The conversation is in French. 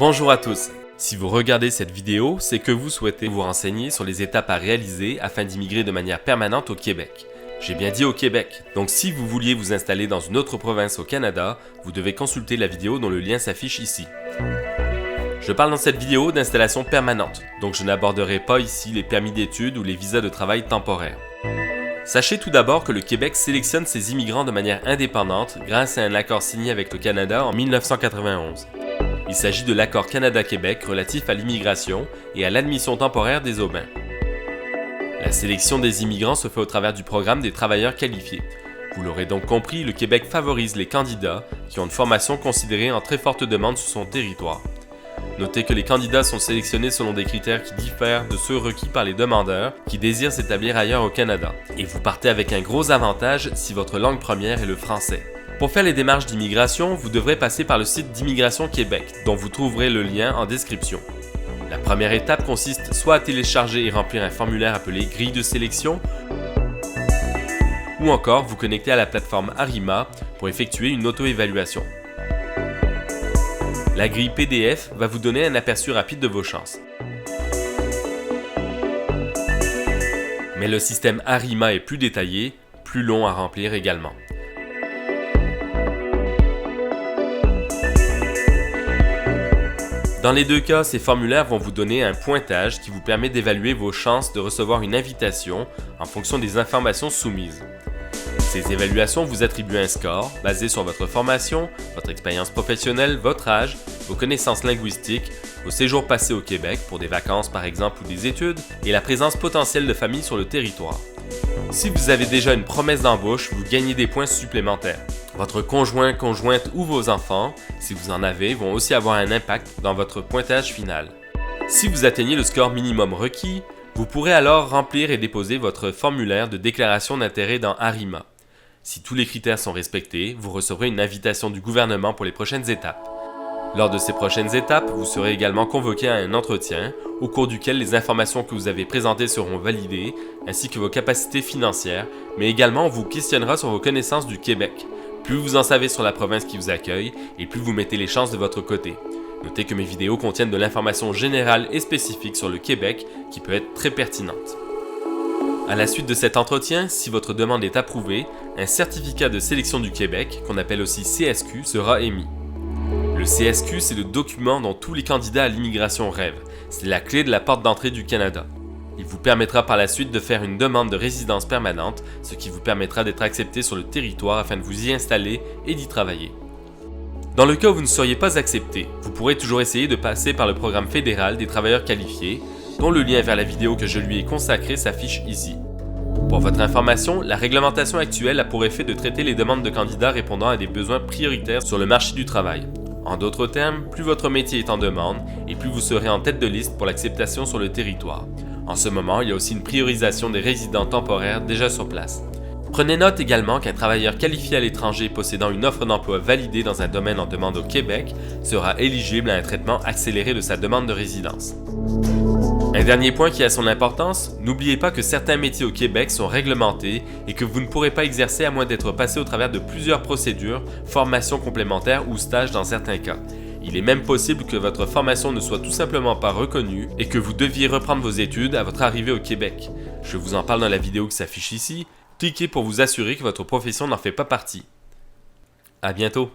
Bonjour à tous. Si vous regardez cette vidéo, c'est que vous souhaitez vous renseigner sur les étapes à réaliser afin d'immigrer de manière permanente au Québec. J'ai bien dit au Québec. Donc si vous vouliez vous installer dans une autre province au Canada, vous devez consulter la vidéo dont le lien s'affiche ici. Je parle dans cette vidéo d'installation permanente, donc je n'aborderai pas ici les permis d'études ou les visas de travail temporaires. Sachez tout d'abord que le Québec sélectionne ses immigrants de manière indépendante grâce à un accord signé avec le Canada en 1991. Il s'agit de l'accord Canada-Québec relatif à l'immigration et à l'admission temporaire des Aubains. La sélection des immigrants se fait au travers du programme des travailleurs qualifiés. Vous l'aurez donc compris, le Québec favorise les candidats qui ont une formation considérée en très forte demande sur son territoire. Notez que les candidats sont sélectionnés selon des critères qui diffèrent de ceux requis par les demandeurs qui désirent s'établir ailleurs au Canada. Et vous partez avec un gros avantage si votre langue première est le français. Pour faire les démarches d'immigration, vous devrez passer par le site d'Immigration Québec, dont vous trouverez le lien en description. La première étape consiste soit à télécharger et remplir un formulaire appelé « Grille de sélection » ou encore vous connecter à la plateforme Arima pour effectuer une auto-évaluation. La grille PDF va vous donner un aperçu rapide de vos chances. Mais le système Arima est plus détaillé, plus long à remplir également. Dans les deux cas, ces formulaires vont vous donner un pointage qui vous permet d'évaluer vos chances de recevoir une invitation en fonction des informations soumises. Ces évaluations vous attribuent un score basé sur votre formation, votre expérience professionnelle, votre âge, vos connaissances linguistiques, vos séjours passés au Québec pour des vacances par exemple ou des études, et la présence potentielle de familles sur le territoire. Si vous avez déjà une promesse d'embauche, vous gagnez des points supplémentaires. Votre conjoint, conjointe ou vos enfants, si vous en avez, vont aussi avoir un impact dans votre pointage final. Si vous atteignez le score minimum requis, vous pourrez alors remplir et déposer votre formulaire de déclaration d'intérêt dans Arima. Si tous les critères sont respectés, vous recevrez une invitation du gouvernement pour les prochaines étapes. Lors de ces prochaines étapes, vous serez également convoqué à un entretien, au cours duquel les informations que vous avez présentées seront validées, ainsi que vos capacités financières, mais également on vous questionnera sur vos connaissances du Québec. Plus vous en savez sur la province qui vous accueille, et plus vous mettez les chances de votre côté. Notez que mes vidéos contiennent de l'information générale et spécifique sur le Québec qui peut être très pertinente. À la suite de cet entretien, si votre demande est approuvée, un certificat de sélection du Québec, qu'on appelle aussi CSQ, sera émis. Le CSQ, c'est le document dont tous les candidats à l'immigration rêvent. C'est la clé de la porte d'entrée du Canada. Il vous permettra par la suite de faire une demande de résidence permanente, ce qui vous permettra d'être accepté sur le territoire afin de vous y installer et d'y travailler. Dans le cas où vous ne seriez pas accepté, vous pourrez toujours essayer de passer par le programme fédéral des travailleurs qualifiés, dont le lien vers la vidéo que je lui ai consacrée s'affiche ici. Pour votre information, la réglementation actuelle a pour effet de traiter les demandes de candidats répondant à des besoins prioritaires sur le marché du travail. En d'autres termes, plus votre métier est en demande et plus vous serez en tête de liste pour l'acceptation sur le territoire. En ce moment, il y a aussi une priorisation des résidents temporaires déjà sur place. Prenez note également qu'un travailleur qualifié à l'étranger possédant une offre d'emploi validée dans un domaine en demande au Québec sera éligible à un traitement accéléré de sa demande de résidence. Un dernier point qui a son importance, n'oubliez pas que certains métiers au Québec sont réglementés et que vous ne pourrez pas exercer à moins d'être passé au travers de plusieurs procédures, formations complémentaires ou stages dans certains cas. Il est même possible que votre formation ne soit tout simplement pas reconnue et que vous deviez reprendre vos études à votre arrivée au Québec. Je vous en parle dans la vidéo qui s'affiche ici. Cliquez pour vous assurer que votre profession n'en fait pas partie. À bientôt!